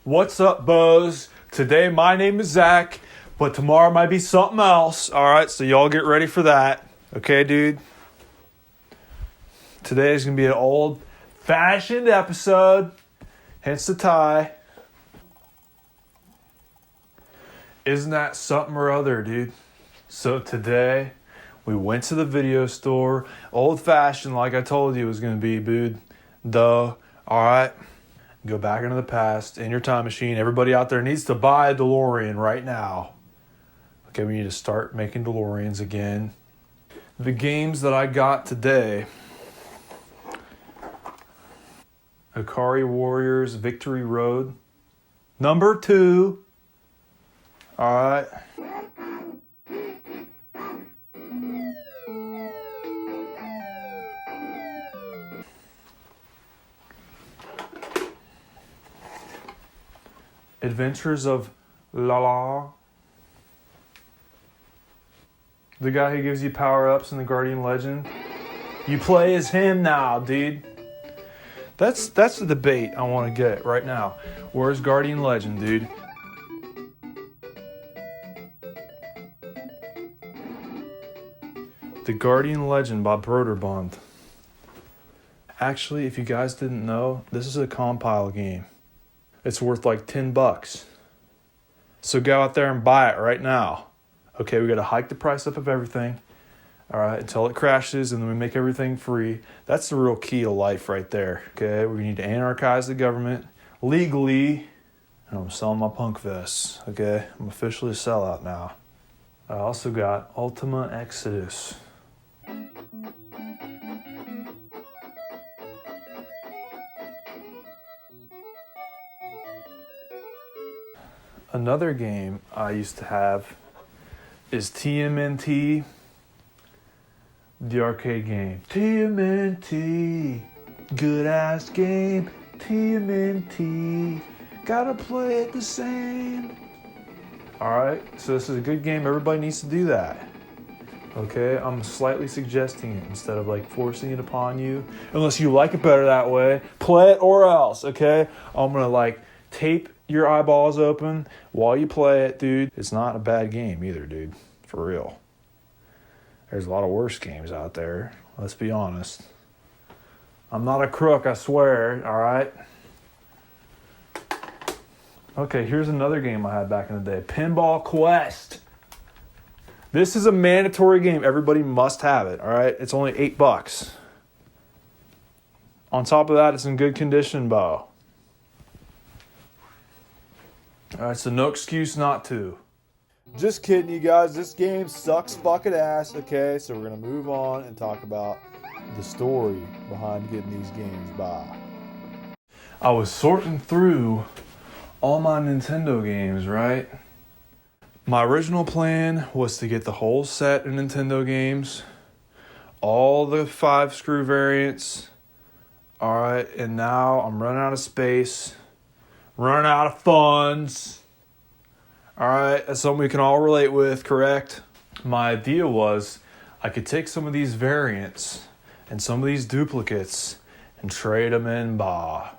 What's up, Bows? Today my name is Zach, but tomorrow might be something else. Alright, so y'all get ready for that. Okay, dude? Today is going to be an old-fashioned episode, hence the tie. Isn't that something or other, dude? So today, we went to the video store. Old-fashioned, like I told you it was going to be, dude. Alright? Go back into the past in your time machine. Everybody out there needs to buy a DeLorean right now. Okay, we need to start making DeLoreans again. The games that I got today: Ikari Warriors Victory Road. Number 2. Alright. Adventures of Lala. The guy who gives you power-ups in the Guardian Legend. You play as him now, dude. That's the debate I want to get right now. Where's Guardian Legend, dude? The Guardian Legend by Broderbund. Actually, if you guys didn't know, this is a compile game. It's worth like $10. So go out there and buy it right now. Okay, we got to hike the price up of everything. All right, until it crashes, and then we make everything free. That's the real key of life right there. Okay, we need to anarchize the government legally. And I'm selling my punk vests. Okay, I'm officially a sellout now. I also got Ultima Exodus. Another game I used to have is TMNT, the arcade game. TMNT, good ass game. TMNT, gotta play it the same. Alright, so this is a good game. Everybody needs to do that. Okay, I'm slightly suggesting it instead of like forcing it upon you. Unless you like it better that way, play it or else, okay? I'm gonna like tape your eyeballs open while you play it, dude. It's not a bad game either, dude. For real. There's a lot of worse games out there. Let's be honest. I'm not a crook, I swear, alright? Okay, here's another game I had back in the day. Pinball Quest. This is a mandatory game. Everybody must have it, alright? It's only $8. On top of that, it's in good condition, Bo. Alright, so no excuse not to. Just kidding, you guys. This game sucks fucking ass, okay? So we're going to move on and talk about the story behind getting these games by. I was sorting through all my Nintendo games, right? My original plan was to get the whole set of Nintendo games, all the 5-screw variants. Alright, and now I'm running out of space. Run out of funds. Alright, that's something we can all relate with, correct? My idea was I could take some of these variants and some of these duplicates and trade them in Bah.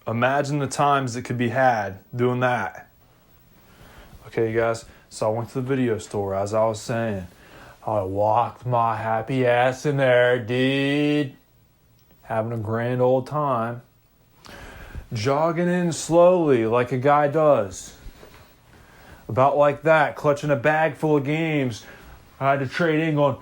Imagine the times that could be had doing that. Okay, you guys, so I went to the video store, as I was saying. I walked my happy ass in there, dude. Having a grand old time. Jogging in slowly like a guy does. About like that, clutching a bag full of games. I had to trade in going.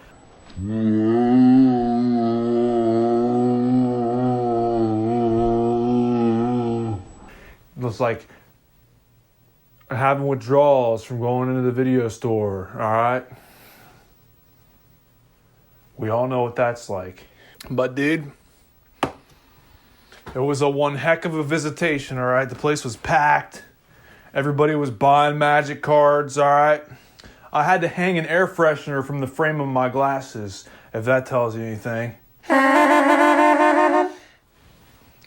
It was like having withdrawals from going into the video store, alright? We all know what that's like. But dude, it was a one heck of a visitation, alright? The place was packed. Everybody was buying magic cards, alright? I had to hang an air freshener from the frame of my glasses, if that tells you anything.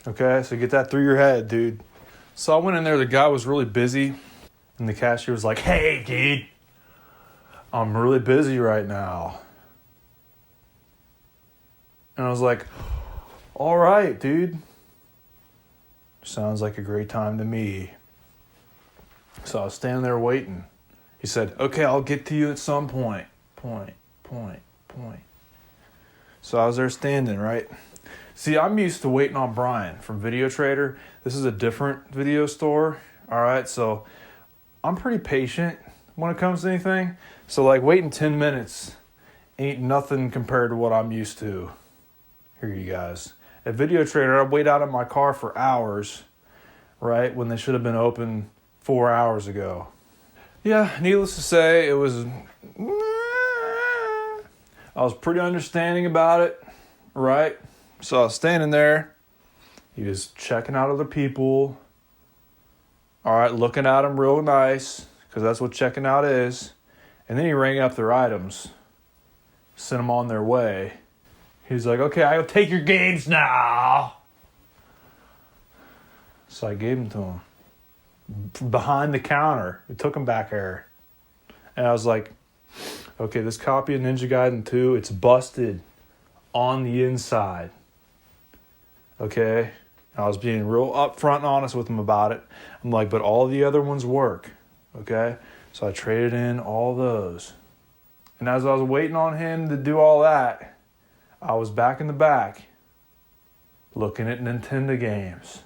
Okay, so get that through your head, dude. So I went in there, the guy was really busy, and the cashier was like, "Hey, dude, I'm really busy right now." And I was like, "All right, dude. Sounds like a great time to me. So I was standing there waiting. He said, okay, I'll get to you at some point. Point. So I was there standing, right? See, I'm used to waiting on Brian from Video Trader. This is a different video store. All right, so I'm pretty patient when it comes to anything. So like waiting 10 minutes ain't nothing compared to what I'm used to. Here you guys. At Video Trader, I'd wait out in my car for hours, right, when they should have been open 4 hours ago. Yeah, needless to say, it was... I was pretty understanding about it, right? So I was standing there. He was checking out other people. All right, looking at them real nice, because that's what checking out is. And then he rang up their items, sent them on their way. He's like, okay, I'll take your games now. So I gave them to him. Behind the counter. We took them back there. And I was like, okay, this copy of Ninja Gaiden 2, it's busted on the inside. Okay? I was being real upfront and honest with him about it. I'm like, but all the other ones work. Okay? So I traded in all those. And as I was waiting on him to do all that, I was back in the back looking at Nintendo games.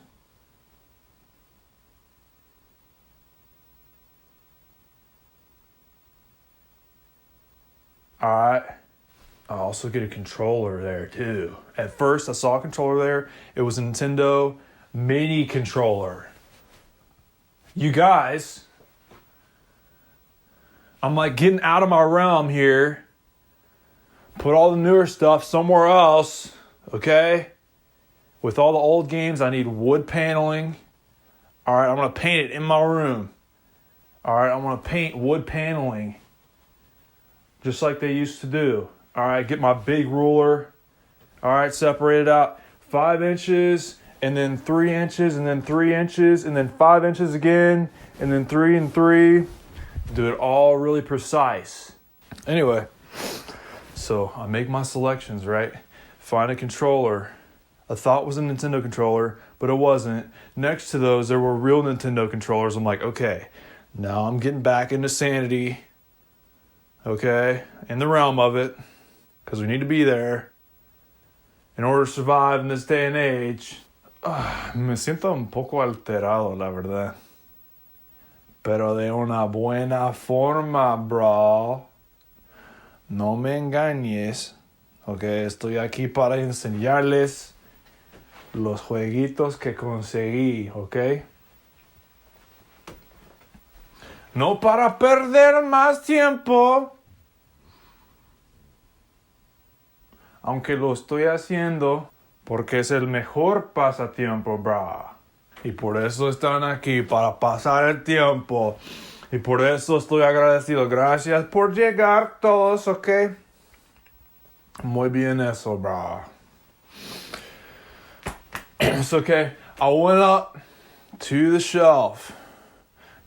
Alright. I also get a controller there too. At first I saw a controller there. It was a Nintendo mini controller. You guys, I'm like getting out of my realm here. Put all the newer stuff somewhere else. Okay? With all the old games, I need wood paneling. Alright, I'm going to paint it in my room. Alright, I'm going to paint wood paneling. Just like they used to do. All right, get my big ruler. All right, separate it out 5 inches, and then 3 inches, and then 3 inches, and then 5 inches again, and then 3 and 3. Do it all really precise. Anyway, so I make my selections, right? Find a controller. I thought it was a Nintendo controller, but it wasn't. Next to those, there were real Nintendo controllers. I'm like, okay, now I'm getting back into sanity. Okay, in the realm of it, because we need to be there in order to survive in this day and age. Me siento un poco alterado, la verdad. Pero de una buena forma, bro. No me engañes. Okay, estoy aquí para enseñarles los jueguitos que conseguí, okay? No para perder más tiempo. Aunque lo estoy haciendo porque es el mejor pasatiempo, bra. Y por eso están aquí, para pasar el tiempo. Y por eso estoy agradecido. Gracias por llegar todos, ¿ok? Muy bien eso, bra. It's okay. I went up to the shelf.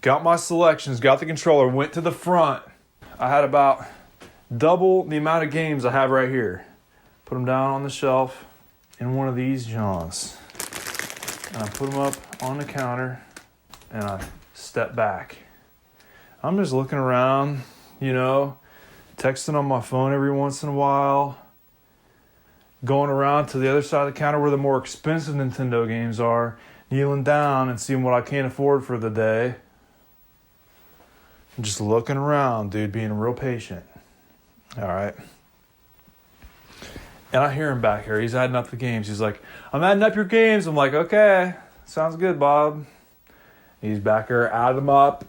Got my selections, got the controller, went to the front. I had about double the amount of games I have right here. Put them down on the shelf in one of these Johns. And I put them up on the counter and I step back. I'm just looking around, you know, texting on my phone every once in a while. Going around to the other side of the counter where the more expensive Nintendo games are. Kneeling down and seeing what I can't afford for the day. I'm just looking around, dude, being real patient. All right. And I hear him back here. He's adding up the games. He's like, I'm adding up your games. I'm like, okay, sounds good, Bob. He's back here, adding them up.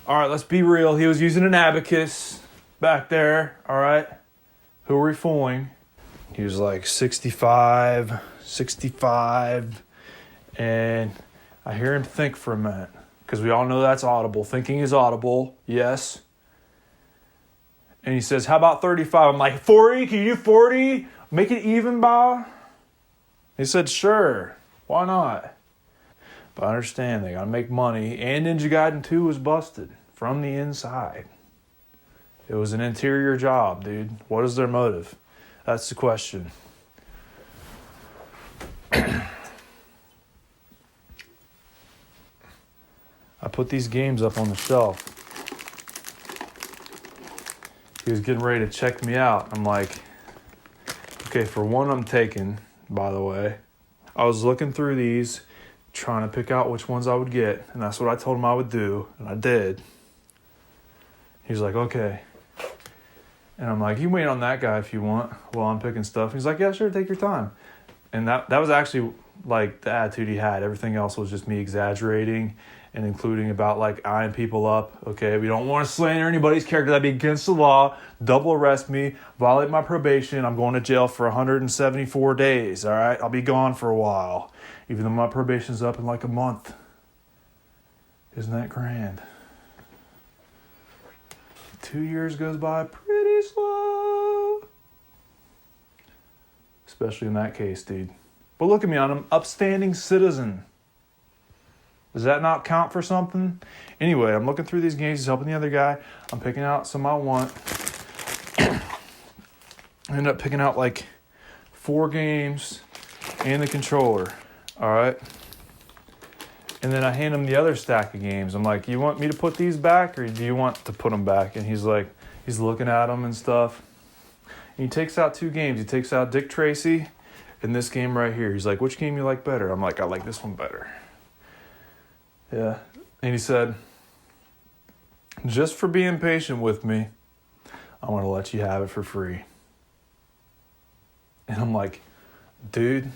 All right, let's be real. He was using an abacus back there. All right. Who are we fooling? He was like 65. And I hear him think for a minute. Because we all know that's audible. Thinking is audible. Yes. And he says, how about 35? I'm like, 40? Can you do 40? Make it even, Bob? He said, sure. Why not? But I understand they got to make money. And Ninja Gaiden 2 was busted from the inside. It was an interior job, dude. What is their motive? That's the question. put these games up on the shelf. He was getting ready to check me out. I'm like, okay, for one, I'm taking, by the way. I was looking through these, trying to pick out which ones I would get, and that's what I told him I would do, and I did. He's like, okay. And I'm like, you wait on that guy if you want while I'm picking stuff. He's like, yeah, sure, take your time. And that was actually like the attitude he had. Everything else was just me exaggerating and including about like eyeing people up. Okay, we don't want to slander anybody's character. That'd be against the law. Double arrest me, violate my probation. I'm going to jail for 174 days. All right, I'll be gone for a while, even though my probation's up in like a month. Isn't that grand? 2 years goes by pretty slow. Especially in that case, dude. But look at me, I'm an upstanding citizen. Does that not count for something? Anyway, I'm looking through these games. He's helping the other guy. I'm picking out some I want. I end up picking out like 4 games and the controller. All right. And then I hand him the other stack of games. I'm like, you want me to put these back or do you want to put them back? And he's like, he's looking at them and stuff. And he takes out 2 games. He takes out Dick Tracy and this game right here. He's like, which game you like better? I'm like, I like this one better. Yeah. And he said, just for being patient with me, I want to let you have it for free. And I'm like, dude,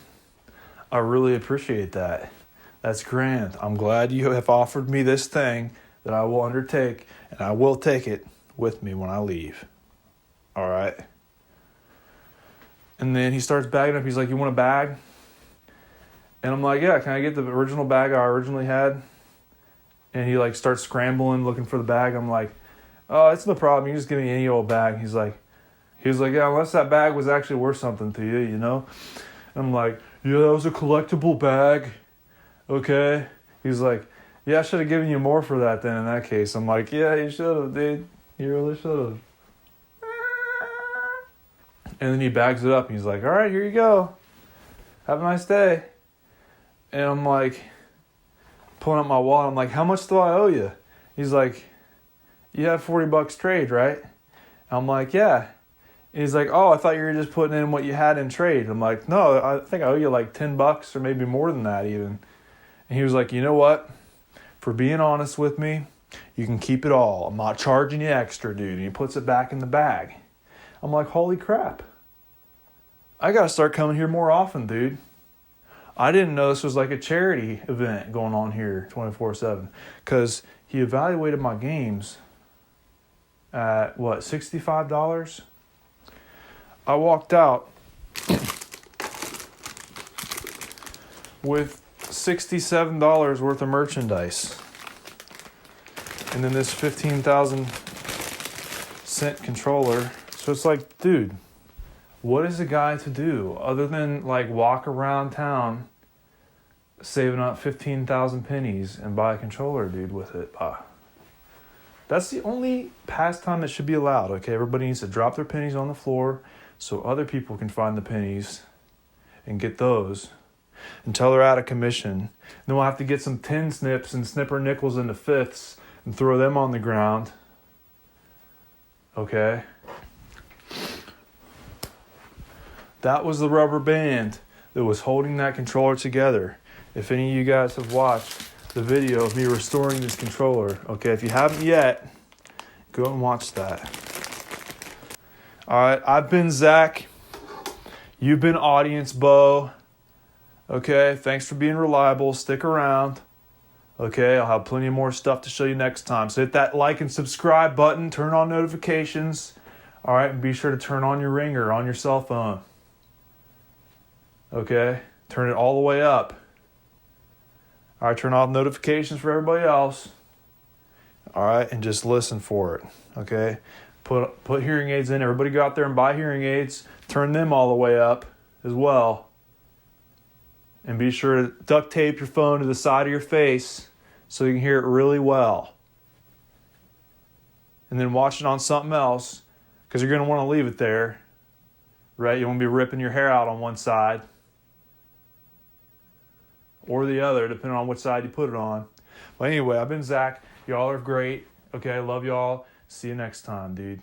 I really appreciate that. That's grand. I'm glad you have offered me this thing that I will undertake, and I will take it with me when I leave. All right. And then he starts bagging up. He's like, you want a bag? And I'm like, yeah, can I get the original bag I originally had? And he like starts scrambling, looking for the bag. I'm like, oh, it's no problem. You just give me any old bag. He's like, yeah, unless that bag was actually worth something to you, you know? And I'm like, yeah, that was a collectible bag. Okay. He's like, yeah, I should have given you more for that then in that case. I'm like, yeah, you should have, dude. You really should have. And then he bags it up. And he's like, all right, here you go. Have a nice day. And I'm like, pulling up my wallet. I'm like, how much do I owe you? He's like, you have $40 trade, right? I'm like, yeah. And he's like, oh, I thought you were just putting in what you had in trade. I'm like, no, I think I owe you like $10 or maybe more than that even. And he was like, you know what? For being honest with me, you can keep it all. I'm not charging you extra, dude. And he puts it back in the bag. I'm like, holy crap. I got to start coming here more often, dude. I didn't know this was like a charity event going on here 24/7. Because he evaluated my games at, what, $65? I walked out with $67 worth of merchandise. And then this 15,000 cent controller. So it's like, dude, what is a guy to do other than like walk around town saving up 15,000 pennies and buy a controller, dude, with it? That's the only pastime that should be allowed, okay? Everybody needs to drop their pennies on the floor so other people can find the pennies and get those until they're out of commission. Then we'll have to get some tin snips and snipper nickels into fifths and throw them on the ground. Okay? That was the rubber band that was holding that controller together. If any of you guys have watched the video of me restoring this controller, okay, if you haven't yet, go and watch that. All right, I've been Zach. You've been Audience Bo. Okay, thanks for being reliable. Stick around. Okay, I'll have plenty more stuff to show you next time. So hit that like and subscribe button. Turn on notifications. All right, and be sure to turn on your ringer on your cell phone. Okay, turn it all the way up. All right, turn off notifications for everybody else. All right, and just listen for it. Okay, put hearing aids in. Everybody go out there and buy hearing aids. Turn them all the way up as well. And be sure to duct tape your phone to the side of your face so you can hear it really well. And then watch it on something else because you're going to want to leave it there. Right? You won't be ripping your hair out on one side or the other, depending on which side you put it on. But anyway, I've been Zach. Y'all are great. Okay, love y'all. See you next time, dude.